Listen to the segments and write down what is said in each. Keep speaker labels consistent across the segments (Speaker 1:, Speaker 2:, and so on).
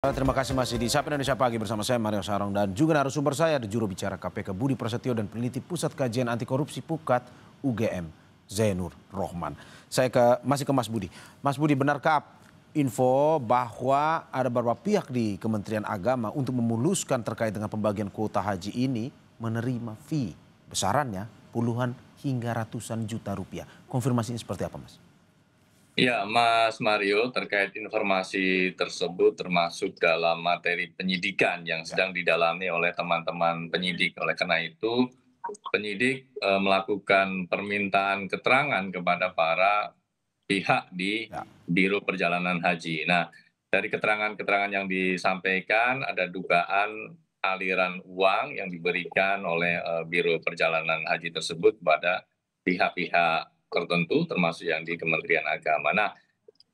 Speaker 1: Terima kasih masih di Sapa Indonesia Pagi bersama saya Mario Sarong dan juga narasumber saya ada juru bicara KPK Budi Prasetyo dan peneliti Pusat Kajian Anti Korupsi Pukat UGM Zainur Rohman. Masih ke Mas Budi. Mas Budi, benarkah info bahwa ada beberapa pihak di Kementerian Agama untuk memuluskan terkait dengan pembagian kuota haji ini menerima fee besarannya puluhan hingga ratusan juta rupiah. Konfirmasinya seperti apa, Mas?
Speaker 2: Ya, Mas Mario, terkait informasi tersebut termasuk dalam materi penyidikan yang
Speaker 1: Ya,
Speaker 2: sedang didalami oleh teman-teman penyidik. Oleh karena itu, penyidik melakukan permintaan keterangan kepada para pihak di
Speaker 1: ya,
Speaker 2: Biro Perjalanan Haji. Nah, dari keterangan-keterangan yang disampaikan ada dugaan aliran uang yang diberikan oleh Biro Perjalanan Haji tersebut kepada pihak-pihak tertentu termasuk yang di Kementerian Agama. Nah,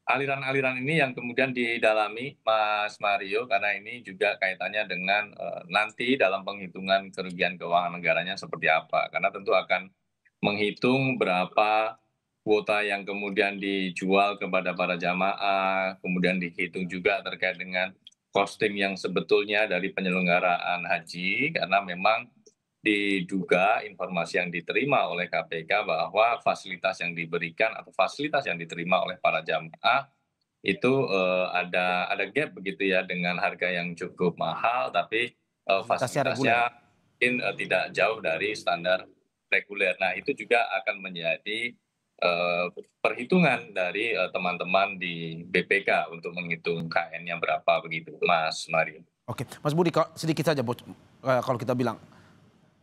Speaker 2: aliran-aliran ini yang kemudian didalami Mas Mario karena ini juga kaitannya dengan nanti dalam penghitungan kerugian keuangan negaranya seperti apa. Karena tentu akan menghitung berapa kuota yang kemudian dijual kepada para jamaah, kemudian dihitung juga terkait dengan costing yang sebetulnya dari penyelenggaraan haji, karena memang diduga informasi yang diterima oleh KPK bahwa fasilitas yang diberikan atau fasilitas yang diterima oleh para jamaah itu ada gap begitu ya dengan harga yang cukup mahal, tapi
Speaker 1: fasilitasnya reguler.
Speaker 2: fasilitasnya mungkin tidak jauh dari standar reguler. Nah, itu juga akan menjadi perhitungan dari teman-teman di BPK untuk menghitung KN-nya berapa begitu, Mas Mario.
Speaker 1: Oke, Mas Budi, sedikit saja kalau kita bilang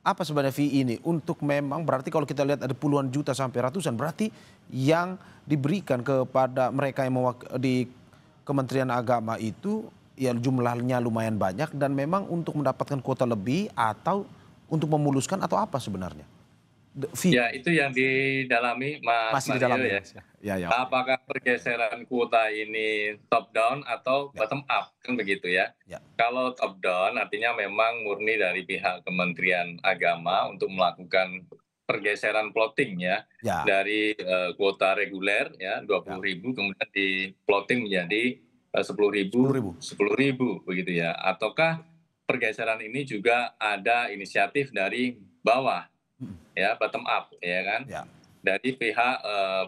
Speaker 1: apa sebenarnya fee ini untuk memang berarti kalau kita lihat ada puluhan juta sampai ratusan berarti yang diberikan kepada mereka yang di Kementerian Agama itu ya jumlahnya lumayan banyak dan memang untuk mendapatkan kuota lebih atau untuk memuluskan atau apa sebenarnya? Fee
Speaker 2: Ya, itu yang didalami Mas
Speaker 1: masih di
Speaker 2: Mario
Speaker 1: dalamnya,
Speaker 2: ya.
Speaker 1: Mas. Ya, ya, oke.
Speaker 2: Apakah pergeseran kuota ini top down atau
Speaker 1: Ya,
Speaker 2: bottom up, kan begitu ya.
Speaker 1: ya,
Speaker 2: Kalau top down artinya memang murni dari pihak Kementerian Agama untuk melakukan pergeseran plotting ya,
Speaker 1: ya,
Speaker 2: dari kuota reguler ya
Speaker 1: ya.
Speaker 2: 20.000 kemudian di-plotting menjadi
Speaker 1: 10
Speaker 2: 10.000,
Speaker 1: ribu.
Speaker 2: 10.000 begitu ya. Ataukah pergeseran ini juga ada inisiatif dari bawah
Speaker 1: Mm,
Speaker 2: ya, bottom up ya kan,
Speaker 1: ya,
Speaker 2: dari pihak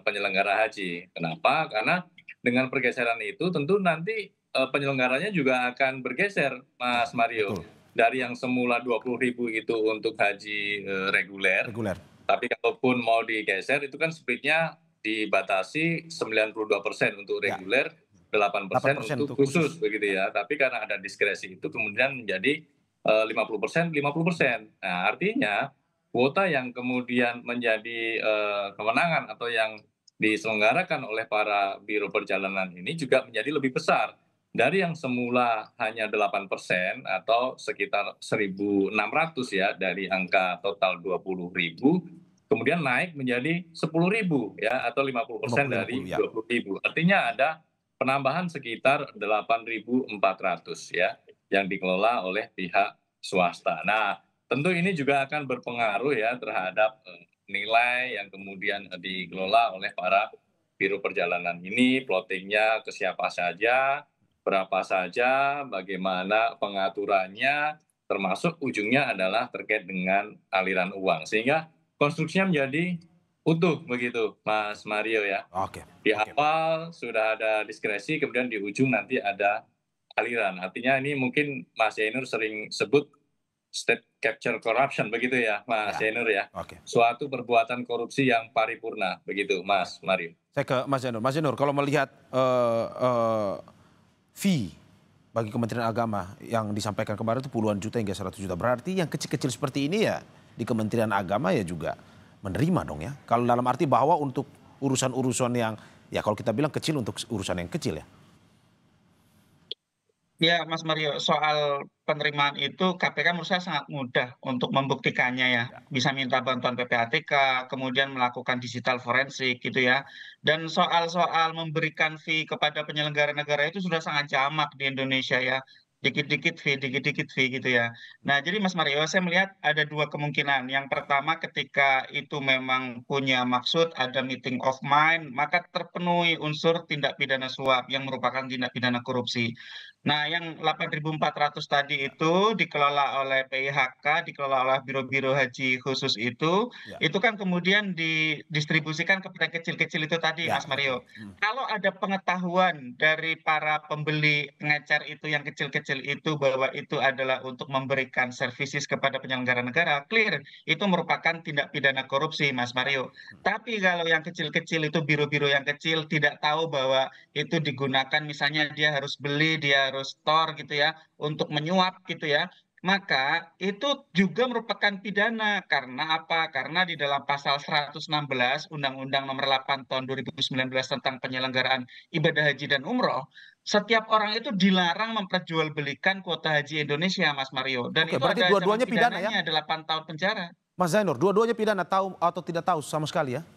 Speaker 2: penyelenggara haji. Kenapa? Karena dengan pergeseran itu tentu nanti penyelenggaranya juga akan bergeser,
Speaker 1: ya,
Speaker 2: Mas Mario.
Speaker 1: betul.
Speaker 2: Dari yang semula 20.000 itu untuk haji reguler,
Speaker 1: Reguler.
Speaker 2: tapi kalaupun mau digeser itu kan split-nya dibatasi 92% untuk
Speaker 1: Ya,
Speaker 2: reguler, 8%
Speaker 1: 8%
Speaker 2: untuk
Speaker 1: untuk
Speaker 2: khusus
Speaker 1: khusus.
Speaker 2: begitu
Speaker 1: Ya,
Speaker 2: ya. Tapi karena ada diskresi itu kemudian menjadi 50%, 50%. Nah, artinya kuota yang kemudian menjadi kewenangan atau yang diselenggarakan oleh para biro perjalanan ini juga menjadi lebih besar dari yang semula hanya 8% atau sekitar 1.600 ya dari angka total 20.000 kemudian naik menjadi 10.000 ya atau 50%
Speaker 1: 50-50
Speaker 2: dari
Speaker 1: ya.
Speaker 2: 20.000. Artinya ada penambahan sekitar 8.400 ya yang dikelola oleh pihak swasta. Nah, tentu ini juga akan berpengaruh ya terhadap nilai yang kemudian dikelola oleh para biro perjalanan ini, plottingnya ke siapa saja, berapa saja, bagaimana pengaturannya, termasuk ujungnya adalah terkait dengan aliran uang. Sehingga konstruksinya menjadi utuh begitu, Mas Mario ya.
Speaker 1: Oke,
Speaker 2: Di
Speaker 1: oke.
Speaker 2: awal sudah ada diskresi, kemudian di ujung nanti ada aliran. Artinya ini mungkin Mas Yainur sering sebut state capture corruption begitu ya Mas
Speaker 1: Ya,
Speaker 2: Yainur ya.
Speaker 1: oke,
Speaker 2: Suatu perbuatan korupsi yang paripurna begitu
Speaker 1: oke.
Speaker 2: Mas Mario.
Speaker 1: Saya ke Mas Janur. Mas Janur, kalau melihat fee bagi Kementerian Agama yang disampaikan kemarin itu puluhan juta hingga 100 juta. Berarti yang kecil-kecil seperti ini ya di Kementerian Agama ya juga menerima dong ya. Kalau dalam arti bahwa untuk urusan-urusan yang ya kalau kita bilang kecil untuk urusan yang kecil ya.
Speaker 3: Ya, Mas Mario, soal penerimaan itu KPK menurut saya sangat mudah untuk membuktikannya ya.
Speaker 1: Ya,
Speaker 3: Bisa minta bantuan PPATK, kemudian melakukan digital forensik gitu ya. Dan soal-soal memberikan fee kepada penyelenggara negara itu sudah sangat jamak di Indonesia ya. dikit-dikit fee, dikit-dikit fee gitu ya. Nah, jadi Mas Mario, saya melihat ada dua kemungkinan. Yang pertama, ketika itu memang punya maksud, ada meeting of mind, maka terpenuhi unsur tindak pidana suap yang merupakan tindak pidana korupsi. Nah, yang 8.400 tadi itu dikelola oleh PIHK, dikelola oleh biro-biro haji khusus
Speaker 1: Ya,
Speaker 3: itu kan kemudian didistribusikan kepada yang kecil-kecil itu tadi,
Speaker 1: ya
Speaker 3: Mas
Speaker 1: betul.
Speaker 3: Mario. Kalau ada pengetahuan dari para pembeli pengecer itu yang kecil-kecil itu bahwa itu adalah untuk memberikan services kepada penyelenggara negara, clear, itu merupakan tindak pidana korupsi, Mas
Speaker 1: Ya.
Speaker 3: Mario. Tapi kalau yang kecil-kecil itu biro-biro yang kecil tidak tahu bahwa itu digunakan misalnya dia harus beli, dia harus store gitu ya, untuk menyuap gitu ya, maka itu juga merupakan pidana. Karena apa? Karena di dalam pasal 116 Undang-Undang Nomor 8 Tahun 2019 tentang penyelenggaraan ibadah haji dan umroh, setiap orang itu dilarang memperjualbelikan kuota haji Indonesia, Mas Mario. Dan
Speaker 1: Oke,
Speaker 3: itu
Speaker 1: berarti
Speaker 3: ada ancaman
Speaker 1: dua-duanya pidana ya?
Speaker 3: pidananya, 8 tahun penjara.
Speaker 1: Mas Zainur, dua-duanya pidana tahu atau tidak tahu sama sekali ya?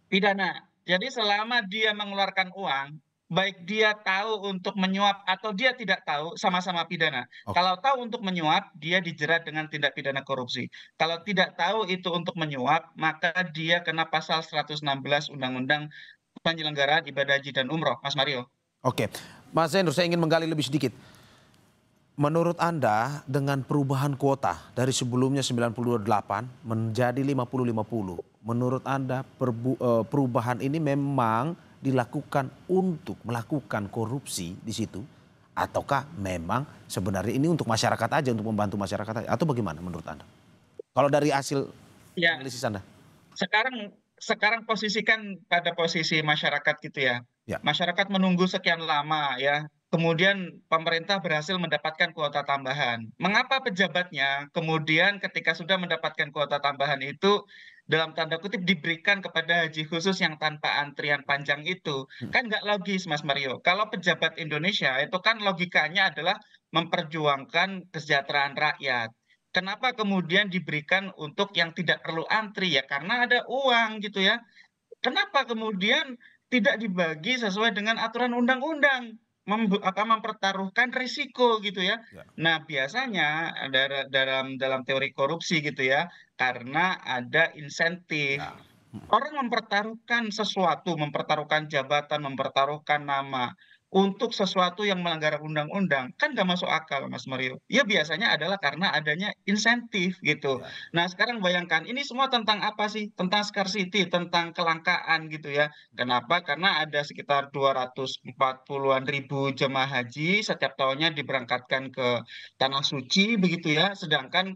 Speaker 3: Pidana. Jadi selama dia mengeluarkan uang, baik dia tahu untuk menyuap atau dia tidak tahu,
Speaker 1: Ya.
Speaker 3: sama-sama pidana.
Speaker 1: Oke.
Speaker 3: Kalau tahu untuk menyuap, dia dijerat dengan tindak pidana korupsi. Kalau tidak tahu itu untuk menyuap, maka dia kena pasal 116 Undang-Undang Penyelenggaraan Ibadah Haji dan Umroh, Mas Mario.
Speaker 1: Oke, Mas Zainur, saya ingin menggali lebih sedikit. Menurut Anda dengan perubahan kuota dari sebelumnya 98 menjadi 50-50, menurut Anda perubahan ini memang dilakukan untuk melakukan korupsi di situ? Ataukah memang sebenarnya ini untuk masyarakat aja, untuk membantu masyarakat aja? Atau bagaimana menurut Anda? Kalau dari hasil
Speaker 3: Ya,
Speaker 1: analisis Anda?
Speaker 3: sekarang sekarang posisikan pada posisi masyarakat gitu ya.
Speaker 1: Ya,
Speaker 3: Masyarakat menunggu sekian lama ya. Kemudian pemerintah berhasil mendapatkan kuota tambahan. Mengapa pejabatnya kemudian ketika sudah mendapatkan kuota tambahan itu dalam tanda kutip diberikan kepada haji khusus yang tanpa antrian panjang itu?
Speaker 1: hmm,
Speaker 3: Kan nggak logis, Mas Mario. Kalau pejabat Indonesia itu kan logikanya adalah memperjuangkan kesejahteraan rakyat. Kenapa kemudian diberikan untuk yang tidak perlu antri ya? Karena ada uang gitu ya. Kenapa kemudian tidak dibagi sesuai dengan aturan undang-undang? Mempertaruhkan risiko gitu ya.
Speaker 1: ya,
Speaker 3: Nah, biasanya dalam teori korupsi gitu ya, karena ada insentif.
Speaker 1: ya.
Speaker 3: Orang mempertaruhkan sesuatu, mempertaruhkan jabatan, mempertaruhkan nama untuk sesuatu yang melanggar undang-undang, kan nggak masuk akal, Mas Mario. Ya biasanya adalah karena adanya insentif gitu.
Speaker 1: Ya.
Speaker 3: Nah sekarang bayangkan, ini semua tentang apa sih? Tentang scarcity, tentang kelangkaan gitu ya. Kenapa? Karena ada sekitar 240-an ribu jemaah haji setiap tahunnya diberangkatkan ke Tanah Suci begitu ya. Sedangkan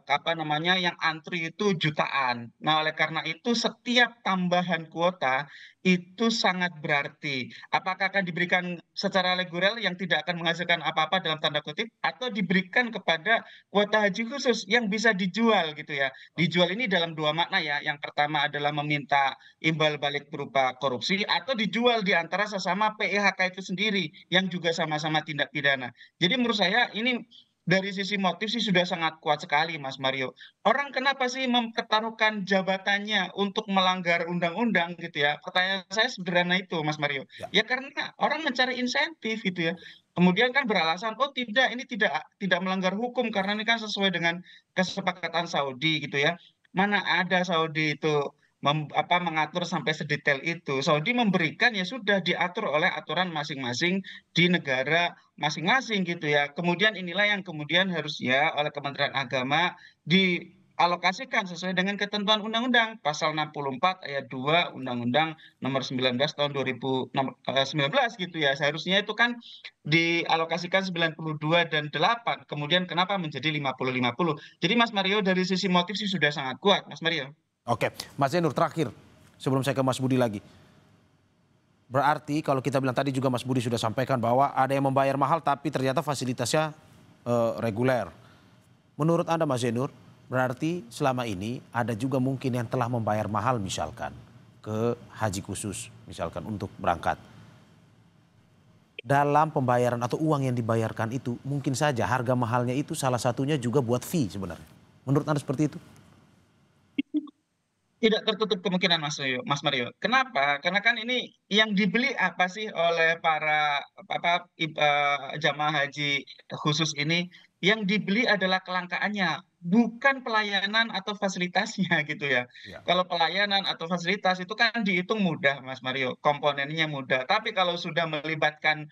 Speaker 3: apa namanya, yang antri itu jutaan. Nah, oleh karena itu setiap tambahan kuota itu sangat berarti. Apakah akan diberikan secara reguler yang tidak akan menghasilkan apa-apa dalam tanda kutip, atau diberikan kepada kuota haji khusus yang bisa dijual gitu ya. Dijual ini dalam dua makna ya. Yang pertama adalah meminta imbal balik berupa korupsi, atau dijual di antara sesama PIHK itu sendiri yang juga sama-sama tindak pidana. Jadi menurut saya ini dari sisi motif sih sudah sangat kuat sekali, Mas Mario. Orang kenapa sih mempertaruhkan jabatannya untuk melanggar undang-undang gitu ya? Pertanyaan saya sederhana itu, Mas Mario.
Speaker 1: Ya.
Speaker 3: Ya karena orang mencari insentif gitu ya. Kemudian kan beralasan, oh tidak, ini tidak melanggar hukum karena ini kan sesuai dengan kesepakatan Saudi gitu ya. Mana ada Saudi itu mengatur sampai sedetail itu. Saudi memberikan ya sudah diatur oleh aturan masing-masing di negara masing-masing gitu ya. Kemudian inilah yang kemudian harusnya oleh Kementerian Agama dialokasikan sesuai dengan ketentuan undang-undang pasal 64 ayat 2 Undang-Undang Nomor 19 tahun 2019 gitu ya. Seharusnya itu kan dialokasikan 92 dan 8. Kemudian kenapa menjadi 50-50? Jadi Mas Mario dari sisi motif sih sudah sangat kuat, Mas Mario.
Speaker 1: Oke, Mas Zainur terakhir sebelum saya ke Mas Budi lagi. Berarti kalau kita bilang tadi juga Mas Budi sudah sampaikan bahwa ada yang membayar mahal tapi ternyata fasilitasnya reguler. Menurut Anda Mas Zainur, berarti selama ini ada juga mungkin yang telah membayar mahal misalkan ke haji khusus misalkan untuk berangkat. Dalam pembayaran atau uang yang dibayarkan itu mungkin saja harga mahalnya itu salah satunya juga buat fee sebenarnya. Menurut Anda seperti itu?
Speaker 3: Tidak tertutup kemungkinan Mas Mario. Kenapa? Karena kan ini yang dibeli apa sih oleh para jamaah haji khusus ini? Yang dibeli adalah kelangkaannya, bukan pelayanan atau fasilitasnya gitu ya.
Speaker 1: Ya.
Speaker 3: Kalau pelayanan atau fasilitas itu kan dihitung mudah Mas Mario, komponennya mudah. Tapi kalau sudah melibatkan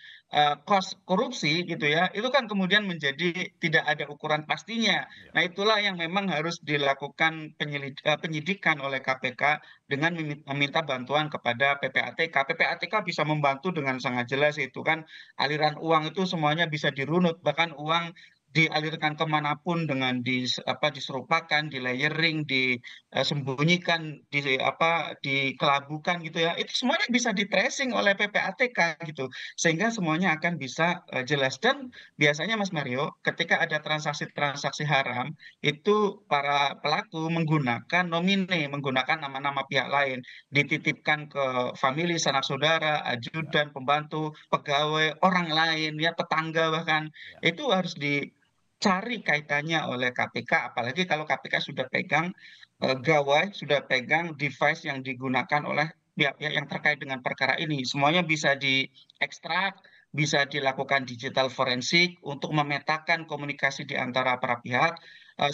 Speaker 3: kos korupsi gitu ya, itu kan kemudian menjadi tidak ada ukuran pastinya.
Speaker 1: Ya.
Speaker 3: Nah, itulah yang memang harus dilakukan penyidikan oleh KPK dengan meminta bantuan kepada PPATK. PPATK bisa membantu dengan sangat jelas itu kan aliran uang itu semuanya bisa dirunut, bahkan uang dialirkan kemanapun dengan diserupakan, di layering, disembunyikan, dikelabukan gitu ya. Itu semuanya bisa di tracing oleh PPATK gitu, sehingga semuanya akan bisa jelas. Dan biasanya Mas Mario, ketika ada transaksi-transaksi haram, itu para pelaku menggunakan nomine, menggunakan nama-nama pihak lain, dititipkan ke famili, sanak saudara,
Speaker 1: Ya.
Speaker 3: ajudan, pembantu, pegawai, orang lain, ya tetangga bahkan.
Speaker 1: Ya.
Speaker 3: Itu harus dicari kaitannya oleh KPK, apalagi kalau KPK sudah pegang gawai, sudah pegang device yang digunakan oleh pihak-pihak yang terkait dengan perkara ini. Semuanya bisa diekstrak, bisa dilakukan digital forensik untuk memetakan komunikasi di antara para pihak,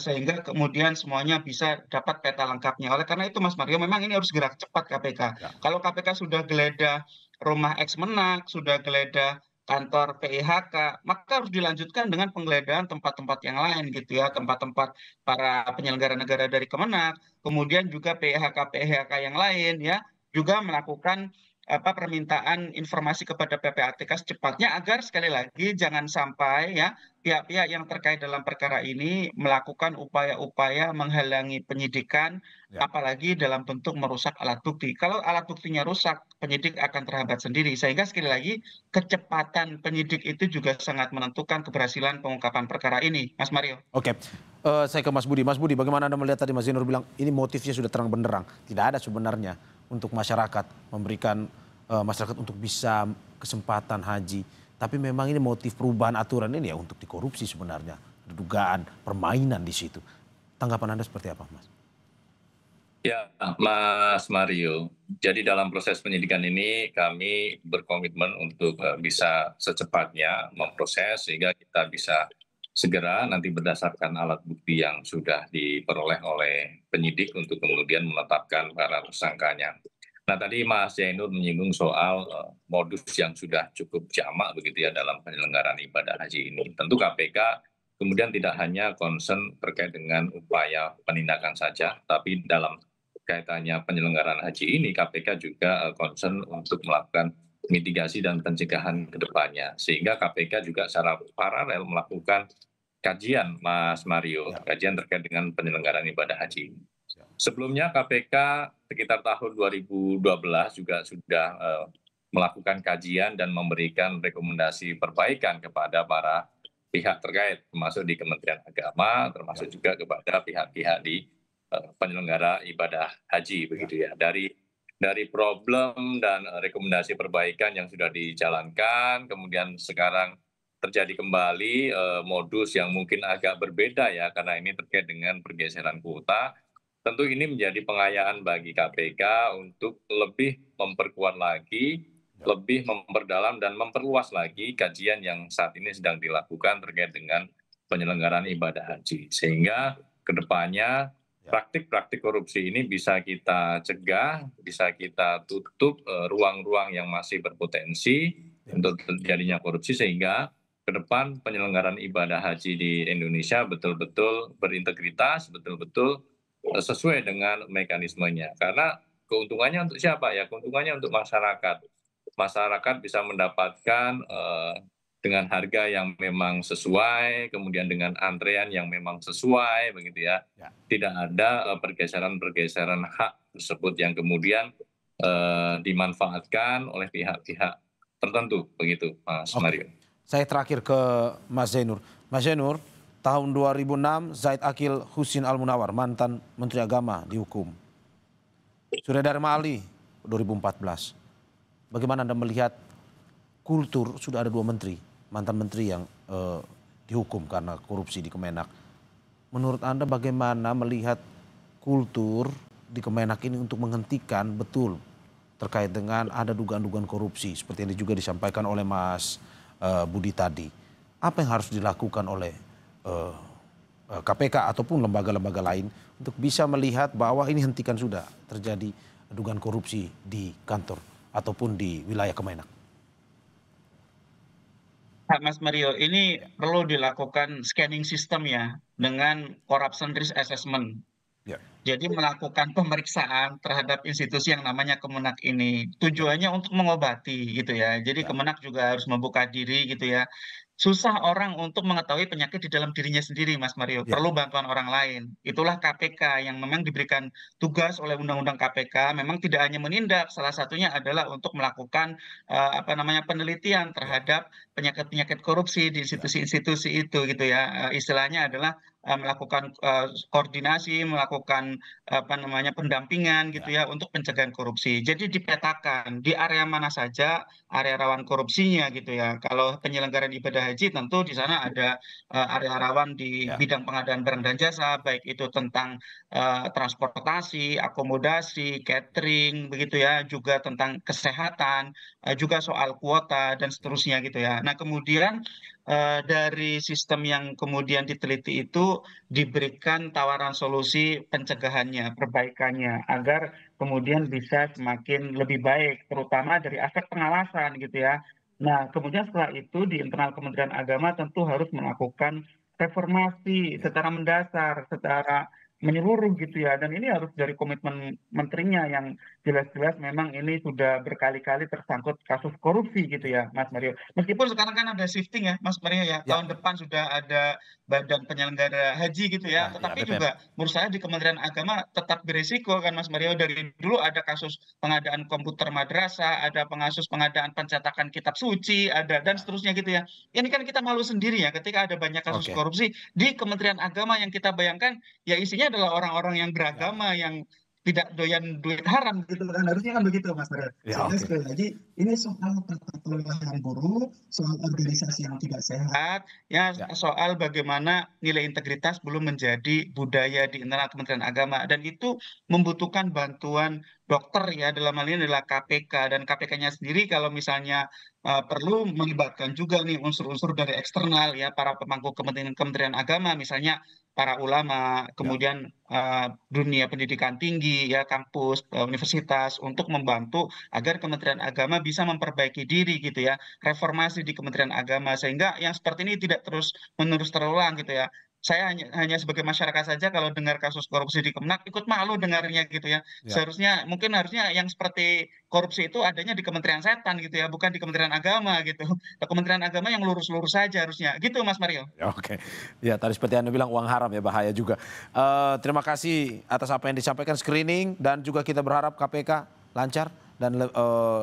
Speaker 3: sehingga kemudian semuanya bisa dapat peta lengkapnya. Oleh karena itu Mas Mario, memang ini harus gerak cepat KPK.
Speaker 1: Ya.
Speaker 3: Kalau KPK sudah geledah rumah Ex-Menak, sudah geledah kantor PIHK, maka harus dilanjutkan dengan penggeledahan tempat-tempat yang lain gitu ya,
Speaker 1: Ya.
Speaker 3: tempat-tempat para penyelenggara negara dari Kemenak, kemudian juga PIHK-PIHK yang lain ya, juga melakukan permintaan informasi kepada PPATK secepatnya agar sekali lagi jangan sampai ya pihak-pihak yang terkait dalam perkara ini melakukan upaya-upaya menghalangi penyidikan,
Speaker 1: Ya.
Speaker 3: apalagi dalam bentuk merusak alat bukti. Kalau alat buktinya rusak, penyidik akan terhambat sendiri. Sehingga sekali lagi kecepatan penyidik itu juga sangat menentukan keberhasilan pengungkapan perkara ini, Mas Mario.
Speaker 1: Oke, saya ke Mas Budi. Mas Budi, bagaimana Anda melihat tadi Mas Zainur bilang ini motifnya sudah terang benderang. Tidak ada sebenarnya untuk masyarakat memberikan masyarakat untuk bisa kesempatan haji. Tapi memang ini motif perubahan aturan ini ya untuk dikorupsi sebenarnya. Ada dugaan permainan di situ. Tanggapan Anda seperti apa, Mas?
Speaker 2: Ya, Mas Mario. Jadi dalam proses penyidikan ini kami berkomitmen untuk bisa secepatnya memproses sehingga kita bisa segera nanti berdasarkan alat bukti yang sudah diperoleh oleh penyidik untuk kemudian menetapkan para tersangkanya. Nah tadi Mas Zainur menyinggung soal modus yang sudah cukup jamak begitu ya dalam penyelenggaraan ibadah haji ini. Tentu KPK kemudian tidak hanya concern terkait dengan upaya penindakan saja, tapi dalam kaitannya penyelenggaraan haji ini KPK juga concern untuk melakukan mitigasi dan pencegahan ke depannya. Sehingga KPK juga secara paralel melakukan kajian Mas Mario,
Speaker 1: Ya.
Speaker 2: kajian terkait dengan penyelenggaraan ibadah haji.
Speaker 1: Ya.
Speaker 2: Sebelumnya KPK sekitar tahun 2012 juga sudah melakukan kajian dan memberikan rekomendasi perbaikan kepada para pihak terkait, termasuk di Kementerian Agama, termasuk juga kepada pihak-pihak di penyelenggara ibadah haji begitu ya. Dari problem dan rekomendasi perbaikan yang sudah dijalankan, kemudian sekarang terjadi kembali modus yang mungkin agak berbeda ya, karena ini terkait dengan pergeseran kuota. Tentu ini menjadi pengayaan bagi KPK untuk lebih memperkuat lagi, lebih memperdalam dan memperluas lagi kajian yang saat ini sedang dilakukan terkait dengan penyelenggaraan ibadah haji. Sehingga kedepannya praktik-praktik korupsi ini bisa kita cegah, bisa kita tutup ruang-ruang yang masih berpotensi untuk terjadinya korupsi sehingga ke depan penyelenggaraan ibadah haji di Indonesia betul-betul berintegritas, betul-betul sesuai dengan mekanismenya. Karena keuntungannya untuk siapa ya? Keuntungannya untuk masyarakat. Masyarakat bisa mendapatkan dengan harga yang memang sesuai, kemudian dengan antrean yang memang sesuai, begitu ya. Tidak ada pergeseran-pergeseran hak tersebut yang kemudian dimanfaatkan oleh pihak-pihak tertentu, begitu, Mas Mario.
Speaker 1: Saya terakhir ke Mas Zainur. Mas Zainur, tahun 2006 Zaid Akil Husin Al-Munawar, mantan Menteri Agama, dihukum. Suradar Mali 2014. Bagaimana Anda melihat kultur, sudah ada 2 menteri, mantan menteri yang dihukum karena korupsi di Kemenak. Menurut Anda bagaimana melihat kultur di Kemenak ini untuk menghentikan betul terkait dengan ada dugaan-dugaan korupsi seperti yang juga disampaikan oleh Mas Budi tadi. Apa yang harus dilakukan oleh KPK ataupun lembaga-lembaga lain untuk bisa melihat bahwa ini hentikan sudah terjadi dugaan korupsi di kantor ataupun di wilayah Kemenak?
Speaker 3: Mas Mario, ini perlu dilakukan scanning system ya dengan corruption risk assessment.
Speaker 1: Ya.
Speaker 3: Jadi melakukan pemeriksaan terhadap institusi yang namanya Kemenak ini. Tujuannya untuk mengobati gitu ya. Jadi
Speaker 1: Ya.
Speaker 3: Kemenak juga harus membuka diri gitu ya. Susah orang untuk mengetahui penyakit di dalam dirinya sendiri, Mas Mario.
Speaker 1: Ya.
Speaker 3: Perlu bantuan orang lain. Itulah KPK yang memang diberikan tugas oleh Undang-Undang KPK. Memang tidak hanya menindak, salah satunya adalah untuk melakukan penelitian terhadap penyakit-penyakit korupsi di
Speaker 1: Ya.
Speaker 3: institusi-institusi itu gitu ya. Istilahnya adalah melakukan koordinasi, melakukan pendampingan gitu ya untuk pencegahan korupsi. Jadi dipetakan di area mana saja area rawan korupsinya gitu ya. Kalau penyelenggaraan ibadah haji tentu di sana ada area rawan di
Speaker 1: Ya.
Speaker 3: bidang pengadaan barang dan jasa, baik itu tentang transportasi, akomodasi, catering begitu ya, juga tentang kesehatan, juga soal kuota dan seterusnya gitu ya. Nah, kemudian dari sistem yang kemudian diteliti itu diberikan tawaran solusi pencegahannya, perbaikannya, agar kemudian bisa semakin lebih baik, terutama dari aspek pengawasan gitu ya. Nah, kemudian setelah itu di internal Kementerian Agama tentu harus melakukan reformasi
Speaker 1: Ya.
Speaker 3: secara mendasar, secara menyeluruh gitu ya. Dan ini harus dari komitmen menterinya yang jelas-jelas memang ini sudah berkali-kali tersangkut kasus korupsi gitu ya, Mas Mario. Meskipun sekarang kan ada shifting ya, Mas Mario ya.
Speaker 1: Ya.
Speaker 3: Tahun depan sudah ada badan penyelenggara haji gitu ya.
Speaker 1: Ya,
Speaker 3: Tetapi
Speaker 1: BPN.
Speaker 3: juga menurut saya di Kementerian Agama tetap berisiko kan Mas Mario. Dari dulu ada kasus pengadaan komputer madrasah, ada kasus pengadaan pencetakan kitab suci, ada dan seterusnya gitu ya. Ini kan kita malu sendiri ya ketika ada banyak kasus
Speaker 1: Oke.
Speaker 3: korupsi di Kementerian Agama yang kita bayangkan ya isinya adalah orang-orang yang
Speaker 1: Ya.
Speaker 3: beragama yang tidak doyan duit haram gitu kan, harusnya kan begitu Mas Mario.
Speaker 1: Ya,
Speaker 3: Sehingga
Speaker 1: oke.
Speaker 3: sekali lagi ini soal tata kelola yang buruk, soal organisasi yang tidak sehat, ya
Speaker 1: Ya.
Speaker 3: soal bagaimana nilai integritas belum menjadi budaya di internal Kementerian Agama dan itu membutuhkan bantuan dokter ya, dalam hal ini adalah KPK, dan KPK-nya sendiri kalau misalnya perlu melibatkan juga nih unsur-unsur dari eksternal ya, para pemangku Kementerian Agama misalnya para ulama,
Speaker 1: Ya.
Speaker 3: kemudian dunia pendidikan tinggi ya, kampus, universitas untuk membantu agar Kementerian Agama bisa memperbaiki diri gitu ya, reformasi di Kementerian Agama sehingga yang seperti ini tidak terus-menerus terulang gitu ya. Saya hanya sebagai masyarakat saja kalau dengar kasus korupsi di Kemenak ikut malu dengarnya gitu ya.
Speaker 1: Ya.
Speaker 3: Harusnya yang seperti korupsi itu adanya di Kementerian Setan gitu ya, bukan di Kementerian Agama gitu. Kementerian Agama yang lurus-lurus saja harusnya. Gitu Mas Mario.
Speaker 1: Ya, oke. Ya, tadi seperti Anda bilang uang haram ya, bahaya juga. Terima kasih atas apa yang disampaikan, screening, dan juga kita berharap KPK lancar dan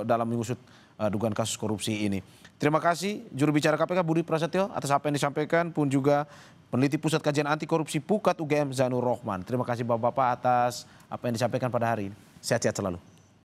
Speaker 1: dalam mengusut dugaan kasus korupsi ini. Terima kasih juru bicara KPK Budi Prasetyo atas apa yang disampaikan, pun juga peneliti Pusat Kajian Anti Korupsi Pukat UGM Zainur Rohman. Terima kasih Bapak-bapak atas apa yang disampaikan pada hari ini. Sehat-sehat selalu.